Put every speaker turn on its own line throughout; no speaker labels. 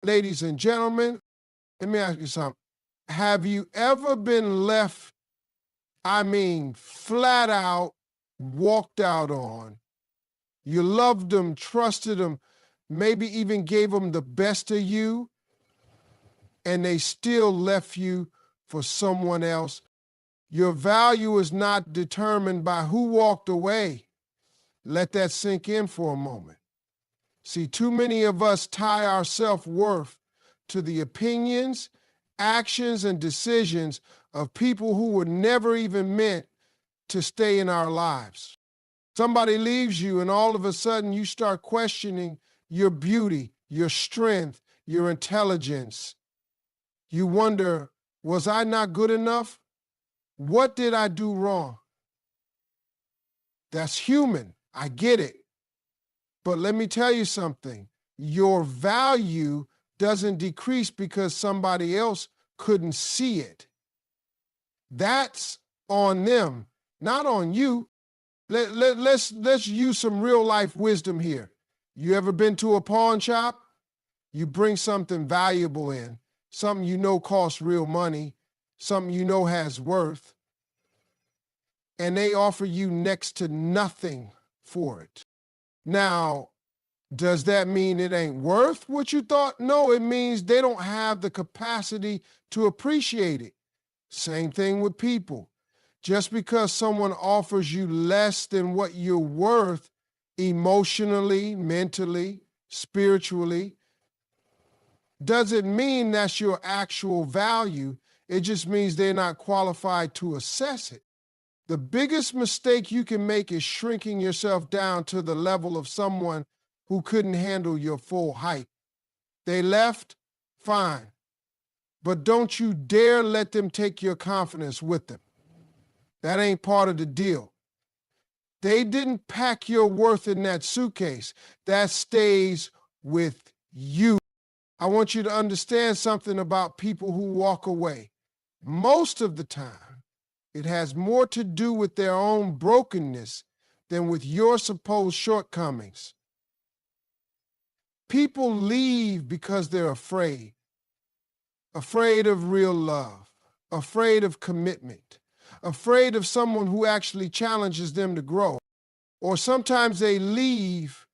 Ladies and gentlemen, let me ask you something. Have you ever been left, I mean, flat out, walked out on? You loved them, trusted them, maybe even gave them the best of you, and they still left you for someone else. Your value is not determined by who walked away. Let that sink in for a moment. See, too many of us tie our self-worth to the opinions, actions, and decisions of people who were never even meant to stay in our lives. Somebody leaves you, and all of a sudden you start questioning your beauty, your strength, your intelligence. You wonder, was I not good enough? What did I do wrong? That's human. I get it. But let me tell you something. Your value doesn't decrease because somebody else couldn't see it. That's on them, not on you. Let's use some real life wisdom here. You ever been to a pawn shop? You bring something valuable in, something you know costs real money, something you know has worth, and they offer you next to nothing for it. Now, does that mean it ain't worth what you thought? No, it means they don't have the capacity to appreciate it. Same thing with people. Just because someone offers you less than what you're worth emotionally, mentally, spiritually, doesn't mean that's your actual value. It just means they're not qualified to assess it. The biggest mistake you can make is shrinking yourself down to the level of someone who couldn't handle your full height. They left, fine. But don't you dare let them take your confidence with them. That ain't part of the deal. They didn't pack your worth in that suitcase. That stays with you. I want you to understand something about people who walk away. Most of the time, it has more to do with their own brokenness than with your supposed shortcomings. People leave because they're afraid of real love, afraid of commitment, afraid of someone who actually challenges them to grow. Or sometimes they leave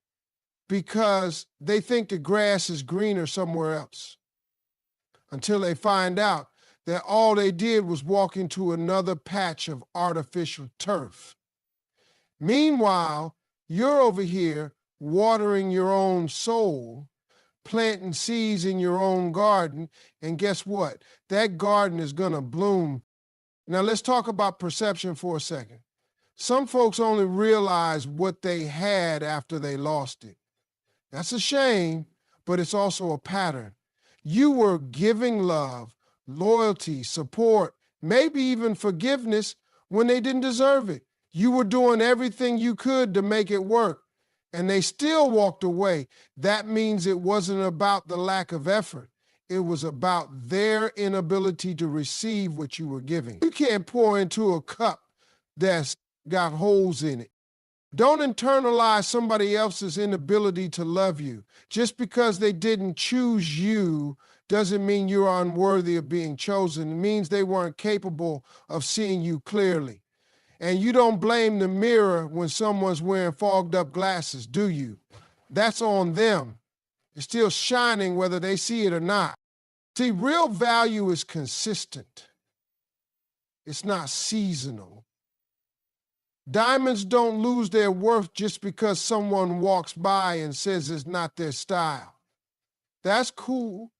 because they think the grass is greener somewhere else, until they find out that all they did was walk into another patch of artificial turf. Meanwhile, you're over here watering your own soul, planting seeds in your own garden, and guess what? That garden is going to bloom. Now let's talk about perception for a second. Some folks only realize what they had after they lost it. That's a shame, but it's also a pattern. You were giving love, loyalty, support, maybe even forgiveness when they didn't deserve it. You were doing everything you could to make it work, and they still walked away. That means it wasn't about the lack of effort. It was about their inability to receive what you were giving. You can't pour into a cup that's got holes in it. Don't internalize somebody else's inability to love you. Just because they didn't choose you doesn't mean you're unworthy of being chosen. It means they weren't capable of seeing you clearly. And you don't blame the mirror when someone's wearing fogged up glasses, do you? That's on them. It's still shining whether they see it or not. See, real value is consistent. It's not seasonal. Diamonds don't lose their worth just because someone walks by and says it's not their style. That's cool.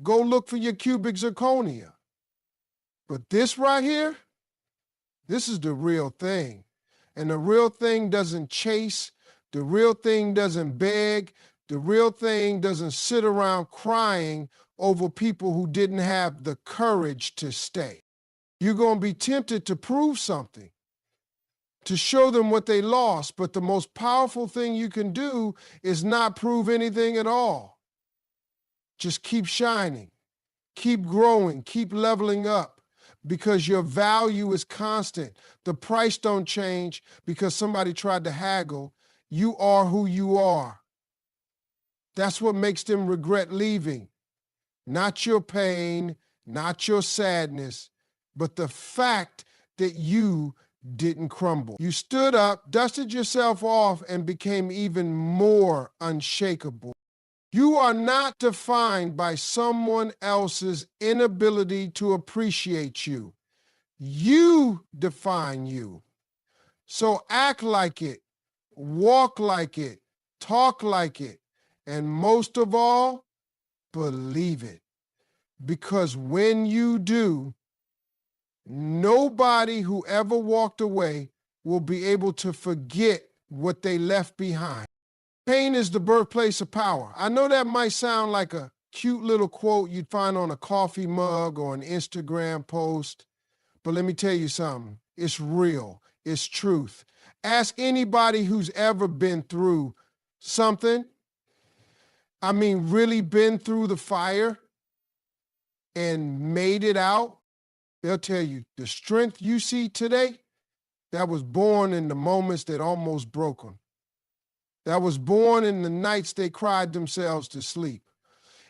Go look for your cubic zirconia. But this right here, this is the real thing. And the real thing doesn't chase. The real thing doesn't beg. The real thing doesn't sit around crying over people who didn't have the courage to stay. You're going to be tempted to prove something, to show them what they lost, but the most powerful thing you can do is not prove anything at all. Just keep shining, keep growing, keep leveling up, because your value is constant. The price don't change because somebody tried to haggle. You are who you are. That's what makes them regret leaving. not your pain, not your sadness, but the fact that you didn't crumble. You stood up, dusted yourself off, and became even more unshakable. You are not defined by someone else's inability to appreciate you. You define you. So act like it, walk like it, talk like it, and most of all, believe it. Because when you do, nobody who ever walked away will be able to forget what they left behind. Pain is the birthplace of power. I know that might sound like a cute little quote you'd find on a coffee mug or an Instagram post, but let me tell you something. It's real. It's truth. Ask anybody who's ever been through something. I mean, really been through the fire and made it out. They'll tell you the strength you see today, that was born in the moments that almost broke them. That was born in the nights they cried themselves to sleep.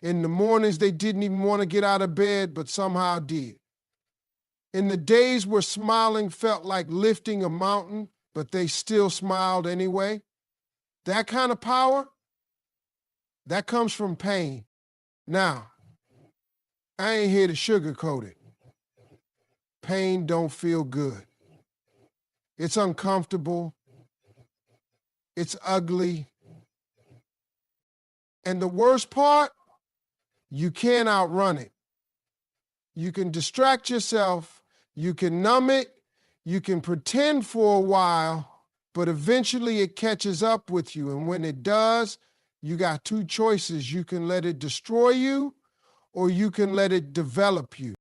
In the mornings they didn't even want to get out of bed, but somehow did. In the days where smiling felt like lifting a mountain, but they still smiled anyway. That kind of power, that comes from pain. Now, I ain't here to sugarcoat it. Pain don't feel good. It's uncomfortable. It's ugly. And the worst part, you can't outrun it. You can distract yourself, you can numb it, you can pretend for a while, but eventually it catches up with you. And when it does, you got two choices. You can let it destroy you, or you can let it develop you.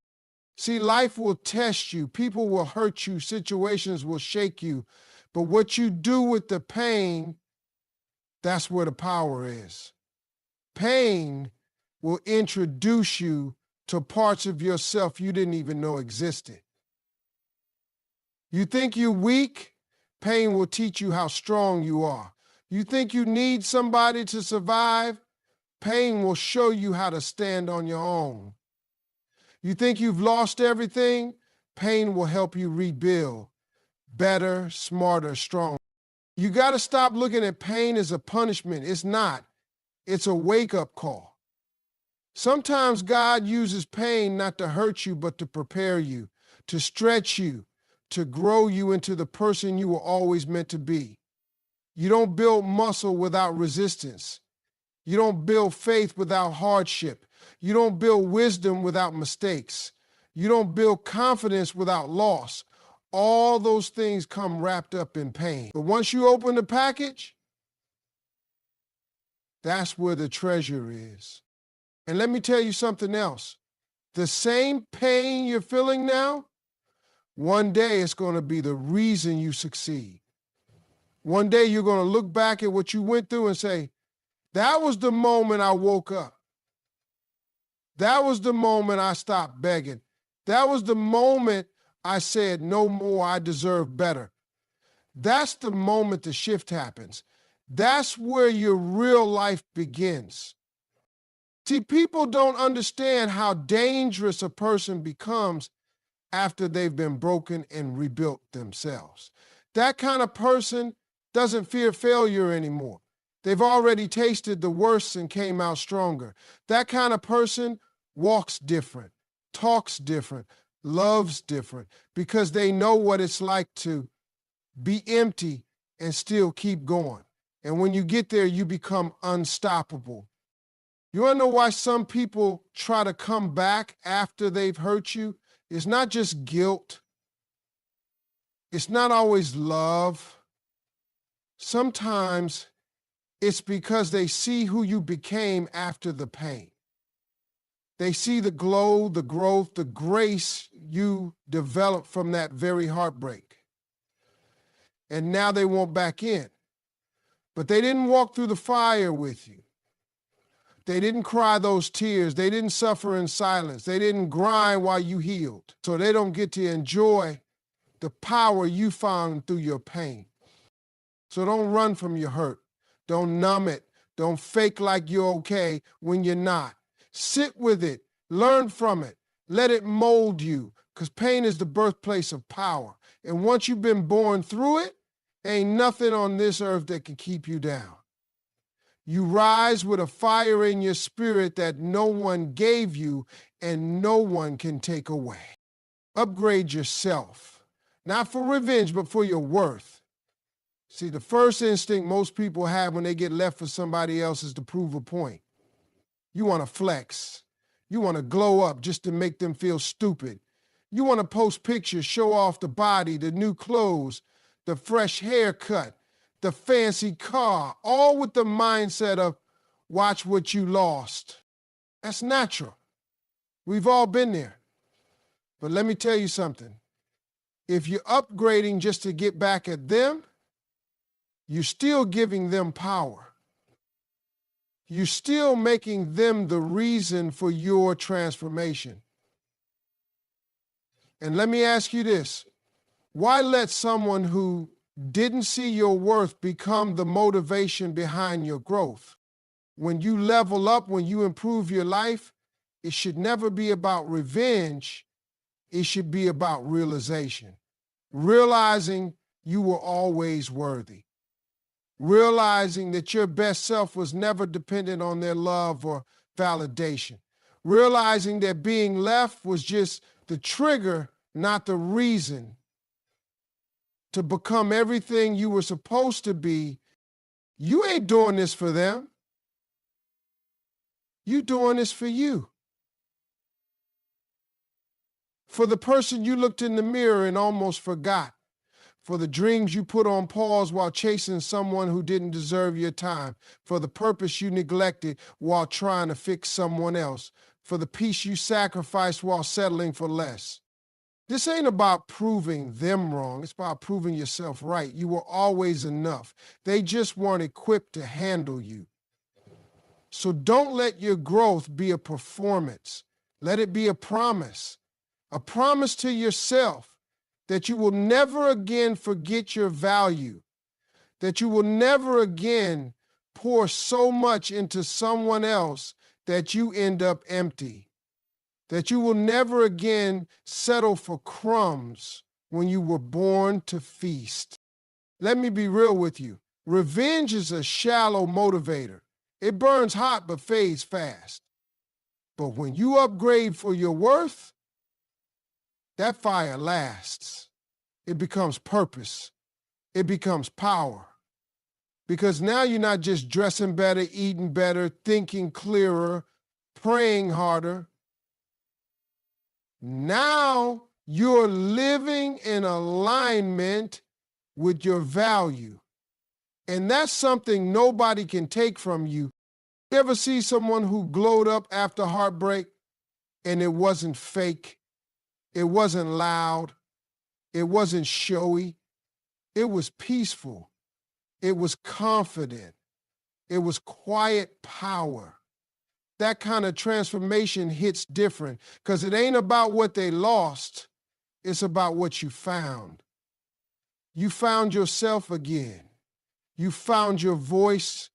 See, life will test you. People will hurt you. Situations will shake you. But what you do with the pain, that's where the power is. Pain will introduce you to parts of yourself you didn't even know existed. You think you're weak? Pain will teach you how strong you are. You think you need somebody to survive? Pain will show you how to stand on your own. You think you've lost everything? Pain will help you rebuild. Better, smarter, stronger. You got to stop looking at pain as a punishment. It's not. It's a wake-up call. Sometimes God uses pain not to hurt you, but to prepare you, to stretch you, to grow you into the person you were always meant to be. You don't build muscle without resistance. You don't build faith without hardship. You don't build wisdom without mistakes. You don't build confidence without loss. All those things come wrapped up in pain. But once you open the package, that's where the treasure is. And let me tell you something else. The same pain you're feeling now, one day it's going to be the reason you succeed. One day you're going to look back at what you went through and say, that was the moment I woke up. That was the moment I stopped begging. That was the moment I said, no more, I deserve better. That's the moment the shift happens. That's where your real life begins. See, people don't understand how dangerous a person becomes after they've been broken and rebuilt themselves. That kind of person doesn't fear failure anymore. They've already tasted the worst and came out stronger. That kind of person walks different, talks different, loves different, because they know what it's like to be empty and still keep going. And when you get there, you become unstoppable. You want to know why some people try to come back after they've hurt you? It's not just guilt. It's not always love. Sometimes it's because they see who you became after the pain. They see the glow, the growth, the grace you developed from that very heartbreak. And now they want back in. But they didn't walk through the fire with you. They didn't cry those tears. They didn't suffer in silence. They didn't grind while you healed. So they don't get to enjoy the power you found through your pain. So don't run from your hurt. Don't numb it. Don't fake like you're okay when you're not. Sit with it. Learn from it. Let it mold you, because pain is the birthplace of power. And once you've been born through it, ain't nothing on this earth that can keep you down. You rise with a fire in your spirit that no one gave you and no one can take away. Upgrade yourself, not for revenge, but for your worth. See, the first instinct most people have when they get left for somebody else is to prove a point. You want to flex. You want to glow up just to make them feel stupid. You want to post pictures, show off the body, the new clothes, the fresh haircut, the fancy car, all with the mindset of, watch what you lost. That's natural. We've all been there. But let me tell you something. If you're upgrading just to get back at them, you're still giving them power. You're still making them the reason for your transformation. And let me ask you this. Why let someone who didn't see your worth become the motivation behind your growth? When you level up, when you improve your life, it should never be about revenge. It should be about realization. Realizing you were always worthy. Realizing that your best self was never dependent on their love or validation. Realizing that being left was just the trigger, not the reason to become everything you were supposed to be. You ain't doing this for them. You doing this for you. For the person you looked in the mirror and almost forgot. For the dreams you put on pause while chasing someone who didn't deserve your time. For the purpose you neglected while trying to fix someone else. For the peace you sacrificed while settling for less. This ain't about proving them wrong. It's about proving yourself right. You were always enough. They just weren't equipped to handle you. So don't let your growth be a performance. Let it be a promise to yourself that you will never again forget your value, that you will never again pour so much into someone else that you end up empty, that you will never again settle for crumbs when you were born to feast. Let me be real with you. Revenge is a shallow motivator. It burns hot but fades fast. But when you upgrade for your worth, that fire lasts. It becomes purpose. It becomes power. Because now you're not just dressing better, eating better, thinking clearer, praying harder. Now you're living in alignment with your value. And that's something nobody can take from you. You ever see someone who glowed up after heartbreak and it wasn't fake? It wasn't loud. It wasn't showy. It was peaceful. It was confident. It was quiet power. That kind of transformation hits different because it ain't about what they lost. It's about what you found. You found yourself again. You found your voice.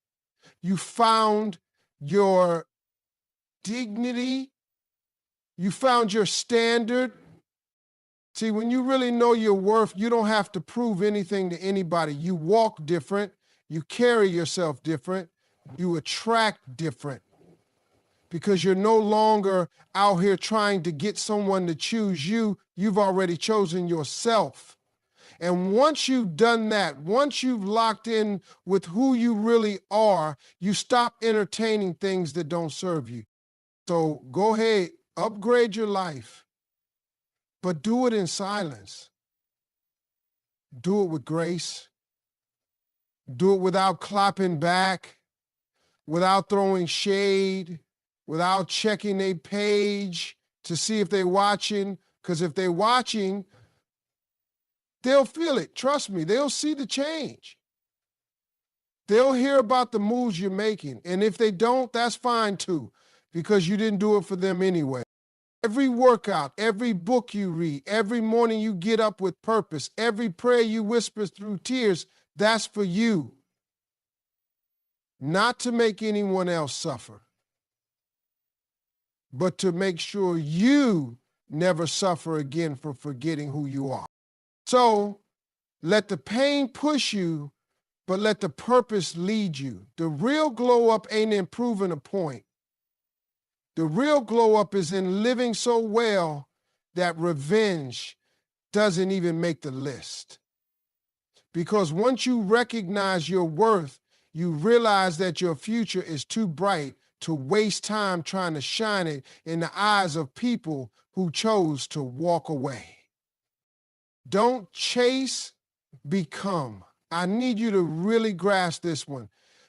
You found your dignity. You found your standard. See, when you really know your worth, you don't have to prove anything to anybody. You walk different. You carry yourself different. You attract different. Because you're no longer out here trying to get someone to choose you. You've already chosen yourself. And once you've done that, once you've locked in with who you really are, you stop entertaining things that don't serve you. So go ahead, upgrade your life, but do it in silence. Do it with grace. Do it without clapping back, without throwing shade, without checking their page to see if they're watching. Because if they're watching, they'll feel it. Trust me, they'll see the change. They'll hear about the moves you're making. And if they don't, that's fine too, because you didn't do it for them anyway. Every workout, every book you read, every morning you get up with purpose, every prayer you whisper through tears, that's for you. Not to make anyone else suffer. but to make sure you never suffer again for forgetting who you are. So let the pain push you, but let the purpose lead you. The real glow up ain't in proving a point. The real glow up is in living so well that revenge doesn't even make the list. Because once you recognize your worth, you realize that your future is too bright to waste time trying to shine it in the eyes of people who chose to walk away. Don't chase, become. I need you to really grasp this one,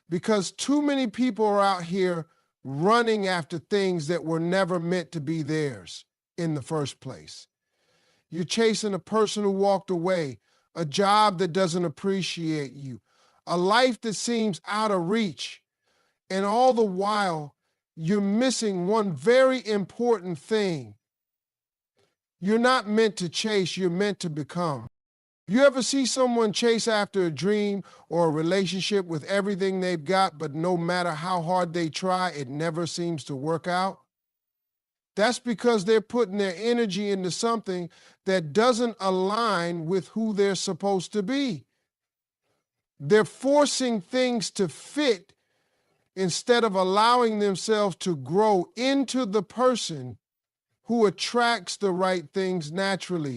because too many people are out here running after things that were never meant to be theirs in the first place. You're chasing a person who walked away, a job that doesn't appreciate you, a life that seems out of reach, and all the while, you're missing one very important thing. You're not meant to chase, you're meant to become. You ever see someone chase after a dream or a relationship with everything they've got, but no matter how hard they try, it never seems to work out? That's because they're putting their energy into something that doesn't align with who they're supposed to be. They're forcing things to fit instead of allowing themselves to grow into the person who attracts the right things naturally.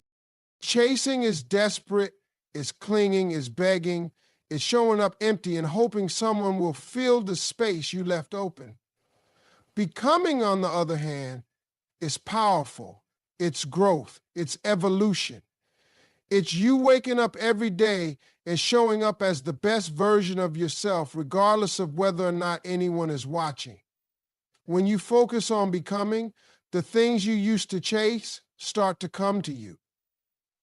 Chasing is desperate, is clinging, is begging, is showing up empty and hoping someone will fill the space you left open. Becoming, on the other hand, is powerful. It's growth. It's evolution. It's you waking up every day and showing up as the best version of yourself, regardless of whether or not anyone is watching. When you focus on becoming, the things you used to chase start to come to you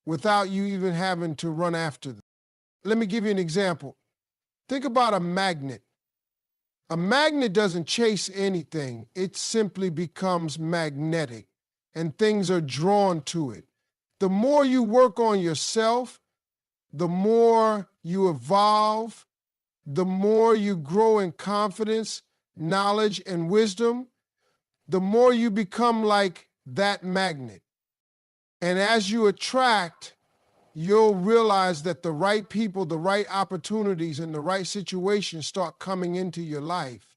without you even having to run after them. Let me give you an example. Think about a magnet. A magnet doesn't chase anything. It simply becomes magnetic, and things are drawn to it. The more you work on yourself, the more you evolve, the more you grow in confidence, knowledge, and wisdom, the more you become like that magnet. And as you attract, you'll realize that the right people, the right opportunities, and the right situations start coming into your life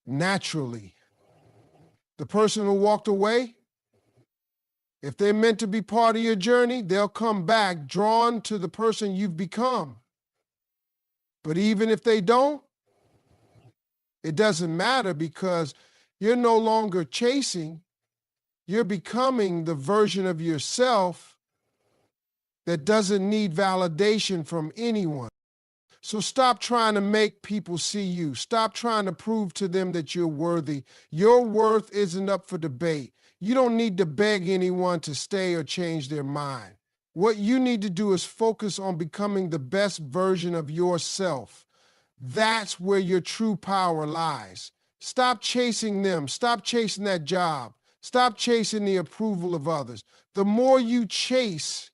naturally. The person who walked away, if they're meant to be part of your journey, they'll come back drawn to the person you've become. But even if they don't, it doesn't matter, because you're no longer chasing, you're becoming the version of yourself that doesn't need validation from anyone. So stop trying to make people see you. Stop trying to prove to them that you're worthy. Your worth isn't up for debate. You don't need to beg anyone to stay or change their mind. What you need to do is focus on becoming the best version of yourself. That's where your true power lies. Stop chasing them. Stop chasing that job. Stop chasing the approval of others. The more you chase,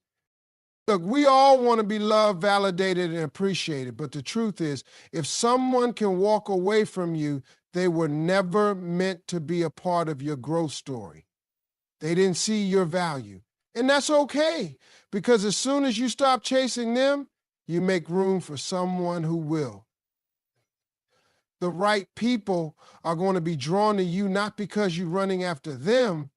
look, we all want to be loved, validated, and appreciated, but the truth is, if someone can walk away from you, they were never meant to be a part of your growth story. They didn't see your value. And that's okay, because as soon as you stop chasing them, you make room for someone who will. The right people are going to be drawn to you not because you're running after them,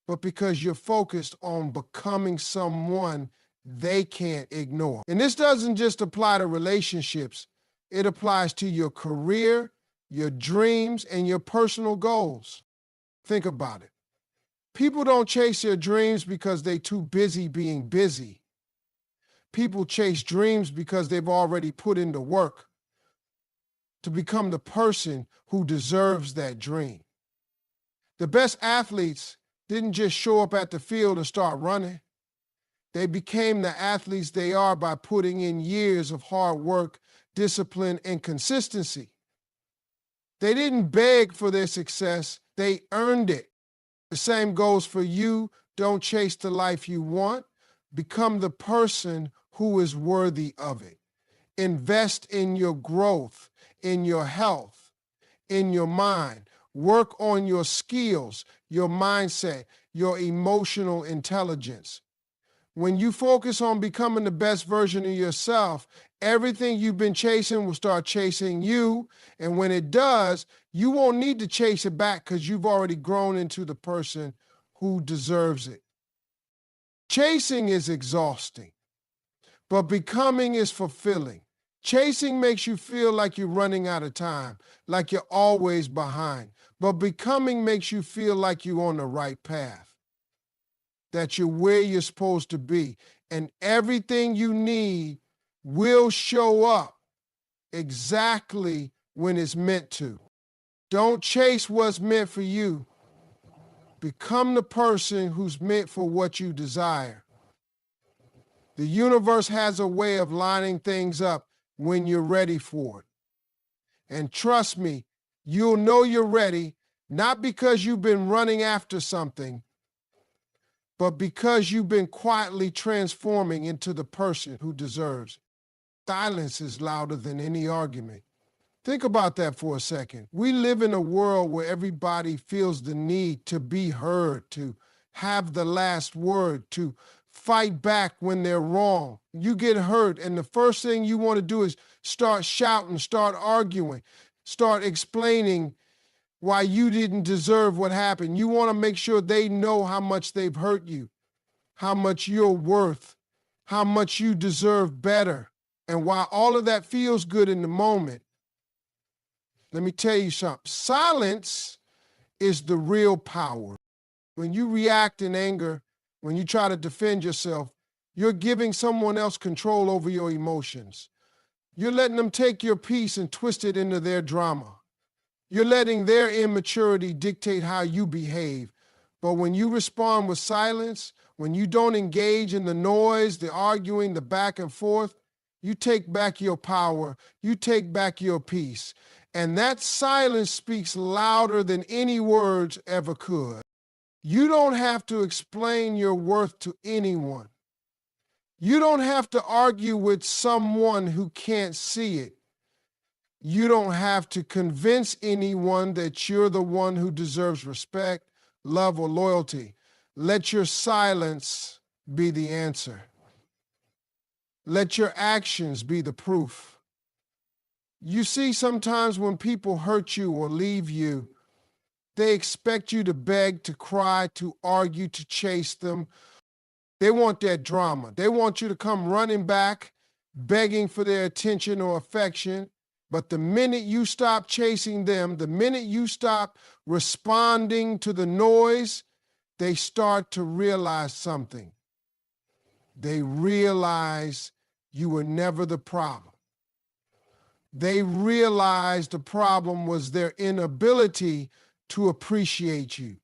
but because you're focused on becoming someone they can't ignore. And this doesn't just apply to relationships. It applies to your career, your dreams, and your personal goals. Think about it. People don't chase their dreams because they're too busy being busy. People chase dreams because they've already put in the work to become the person who deserves that dream. The best athletes didn't just show up at the field and start running. They became the athletes they are by putting in years of hard work, discipline, and consistency. They didn't beg for their success, they earned it. The same goes for you. Don't chase the life you want. Become the person who is worthy of it. Invest in your growth, in your health, in your mind. Work on your skills, your mindset, your emotional intelligence. When you focus on becoming the best version of yourself, everything you've been chasing will start chasing you. And when it does, you won't need to chase it back because you've already grown into the person who deserves it. Chasing is exhausting, but becoming is fulfilling. Chasing makes you feel like you're running out of time, like you're always behind. But becoming makes you feel like you're on the right path, that you're where you're supposed to be, and everything you need will show up exactly when it's meant to. Don't chase what's meant for you. Become the person who's meant for what you desire. The universe has a way of lining things up when you're ready for it. And trust me, you'll know you're ready, not because you've been running after something, but because you've been quietly transforming into the person who deserves it. Silence is louder than any argument. Think about that for a second. We live in a world where everybody feels the need to be heard, to have the last word, to fight back when they're wrong. You get hurt, and the first thing you want to do is start shouting, start arguing, start explaining why you didn't deserve what happened. You want to make sure they know how much they've hurt you, how much you're worth, how much you deserve better. And while all of that feels good in the moment, let me tell you something. Silence is the real power. When you react in anger, when you try to defend yourself, you're giving someone else control over your emotions. You're letting them take your peace and twist it into their drama. You're letting their immaturity dictate how you behave. But when you respond with silence, when you don't engage in the noise, the arguing, the back and forth, you take back your power, you take back your peace. And that silence speaks louder than any words ever could. You don't have to explain your worth to anyone. You don't have to argue with someone who can't see it. You don't have to convince anyone that you're the one who deserves respect, love, or loyalty. Let your silence be the answer. Let your actions be the proof. You see, sometimes when people hurt you or leave you, they expect you to beg, to cry, to argue, to chase them. They want that drama. They want you to come running back, begging for their attention or affection. But the minute you stop chasing them, the minute you stop responding to the noise, they start to realize something. They realize you were never the problem. They realized the problem was their inability to appreciate you.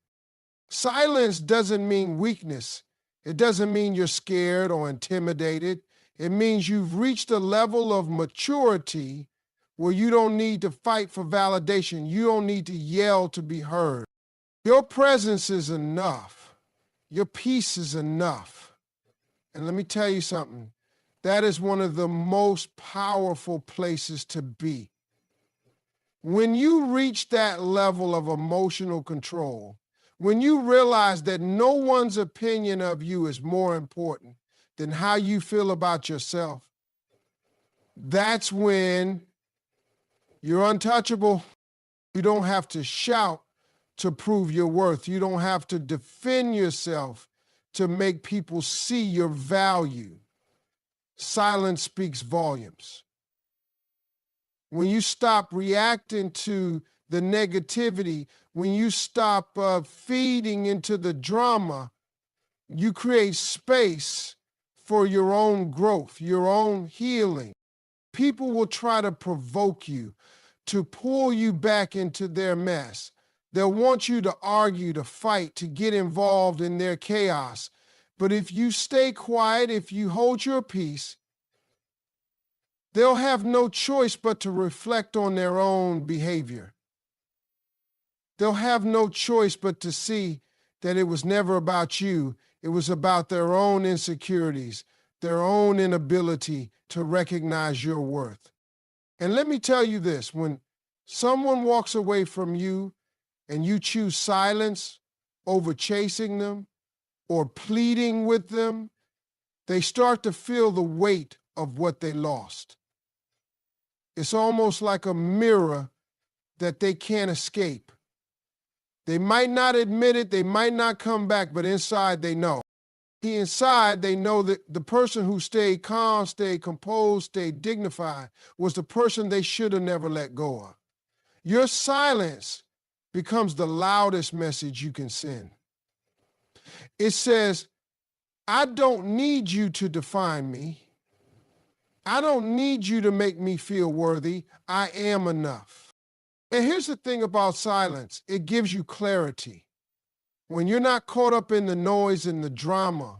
Silence doesn't mean weakness. It doesn't mean you're scared or intimidated. It means you've reached a level of maturity where you don't need to fight for validation. You don't need to yell to be heard. Your presence is enough. Your peace is enough. And let me tell you something. That is one of the most powerful places to be. When you reach that level of emotional control, when you realize that no one's opinion of you is more important than how you feel about yourself, that's when you're untouchable. You don't have to shout to prove your worth. You don't have to defend yourself to make people see your value. Silence speaks volumes. When you stop reacting to the negativity, when you stop feeding into the drama, you create space for your own growth, your own healing. People will try to provoke you, to pull you back into their mess. They'll want you to argue, to fight, to get involved in their chaos. But if you stay quiet, if you hold your peace, they'll have no choice but to reflect on their own behavior. They'll have no choice but to see that it was never about you. It was about their own insecurities, their own inability to recognize your worth. And let me tell you this, when someone walks away from you and you choose silence over chasing them or pleading with them, they start to feel the weight of what they lost. It's almost like a mirror that they can't escape. They might not admit it, they might not come back, but inside they know. Inside they know that the person who stayed calm, stayed composed, stayed dignified was the person they should have never let go of. Your silence becomes the loudest message you can send. It says, I don't need you to define me. I don't need you to make me feel worthy. I am enough. And here's the thing about silence. It gives you clarity. When you're not caught up in the noise and the drama,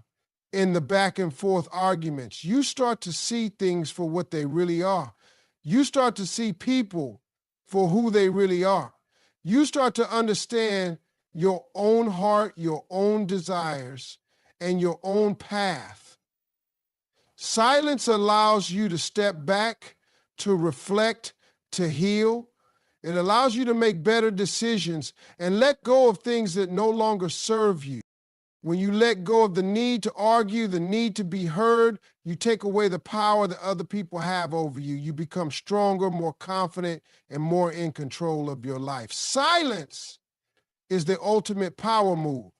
in the back and forth arguments, you start to see things for what they really are. You start to see people for who they really are. You start to understand your own heart, your own desires, and your own path. Silence allows you to step back, to reflect, to heal. It allows you to make better decisions and let go of things that no longer serve you. When you let go of the need to argue, the need to be heard, you take away the power that other people have over you. You become stronger, more confident, and more in control of your life. Silence is the ultimate power move.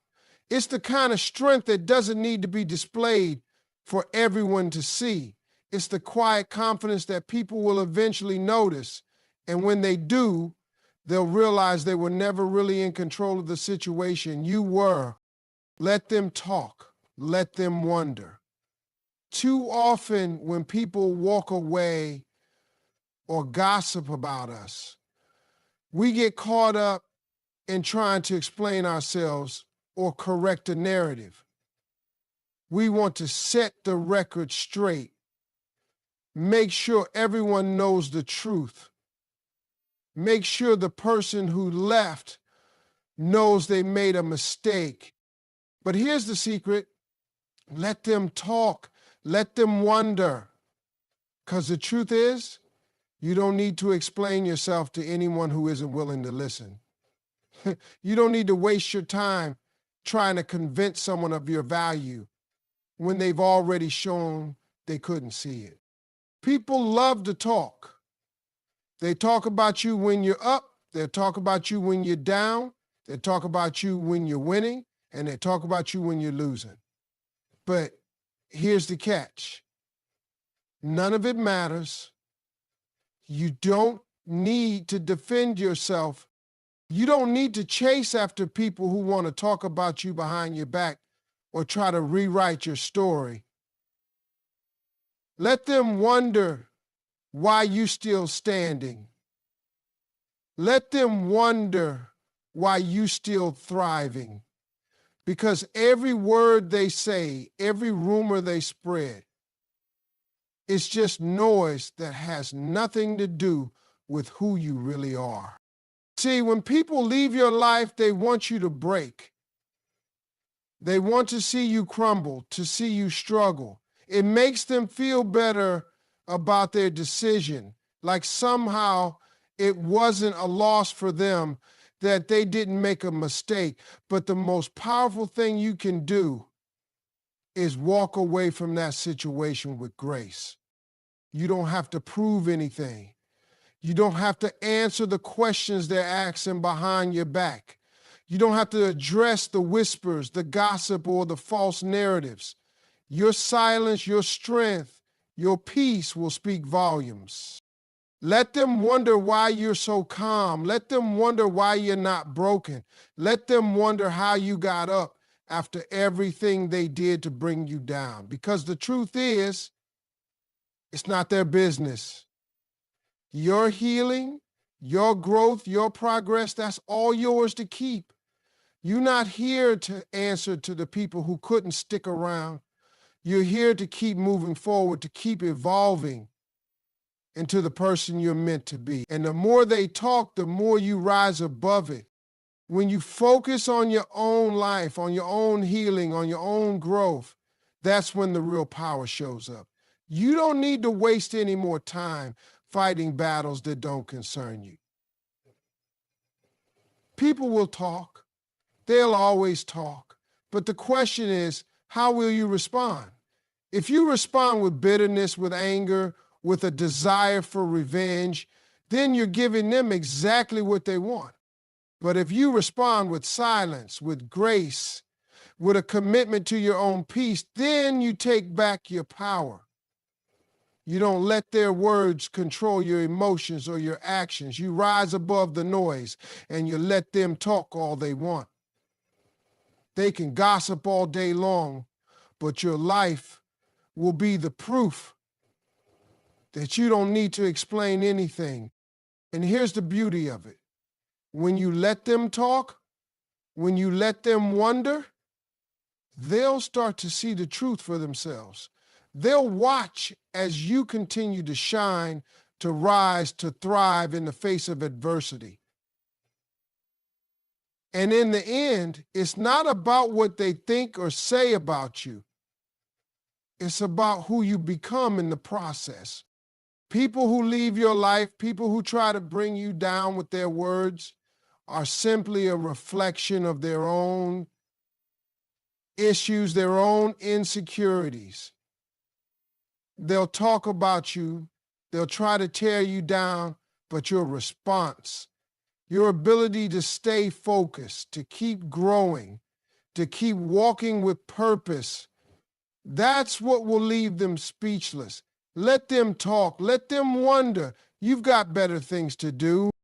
It's the kind of strength that doesn't need to be displayed for everyone to see. It's the quiet confidence that people will eventually notice. And when they do, they'll realize they were never really in control of the situation. You were. Let them talk. Let them wonder. Too often when people walk away or gossip about us, we get caught up in trying to explain ourselves or correct a narrative. We want to set the record straight, make sure everyone knows the truth, make sure the person who left knows they made a mistake. But here's the secret. Let them talk. Let them wonder. Because the truth is, you don't need to explain yourself to anyone who isn't willing to listen. You don't need to waste your time trying to convince someone of your value when they've already shown they couldn't see it. People love to talk. They talk about you when you're up. They'll talk about you when you're down. They'll talk about you when you're winning. And they talk about you when you're losing. But here's the catch. None of it matters. You don't need to defend yourself. You don't need to chase after people who want to talk about you behind your back or try to rewrite your story. Let them wonder why you're still standing. Let them wonder why you're still thriving. Because every word they say, every rumor they spread, it's just noise that has nothing to do with who you really are. See, when people leave your life, they want you to break. They want to see you crumble, to see you struggle. It makes them feel better about their decision, like somehow it wasn't a loss for them, that they didn't make a mistake. But the most powerful thing you can do is walk away from that situation with grace. You don't have to prove anything. You don't have to answer the questions they're asking behind your back. You don't have to address the whispers, the gossip, or the false narratives. Your silence, your strength, your peace will speak volumes. Let them wonder why you're so calm. Let them wonder why you're not broken. Let them wonder how you got up after everything they did to bring you down. Because the truth is, it's not their business. Your healing, your growth, your progress, that's all yours to keep. You're not here to answer to the people who couldn't stick around. You're here to keep moving forward, to keep evolving into the person you're meant to be. And the more they talk, the more you rise above it. When you focus on your own life, on your own healing, on your own growth, that's when the real power shows up. You don't need to waste any more time fighting battles that don't concern you. People will talk. They'll always talk. But the question is, how will you respond? If you respond with bitterness, with anger, with a desire for revenge, then you're giving them exactly what they want. But if you respond with silence, with grace, with a commitment to your own peace, then you take back your power. You don't let their words control your emotions or your actions. You rise above the noise and you let them talk all they want. They can gossip all day long, but your life will be the proof that you don't need to explain anything. And here's the beauty of it. When you let them talk, when you let them wonder, they'll start to see the truth for themselves. They'll watch as you continue to shine, to rise, to thrive in the face of adversity. And in the end, it's not about what they think or say about you. It's about who you become in the process. People who leave your life, people who try to bring you down with their words, are simply a reflection of their own issues, their own insecurities. They'll talk about you, they'll try to tear you down, but your response, your ability to stay focused, to keep growing, to keep walking with purpose, that's what will leave them speechless. Let them talk, let them wonder. You've got better things to do.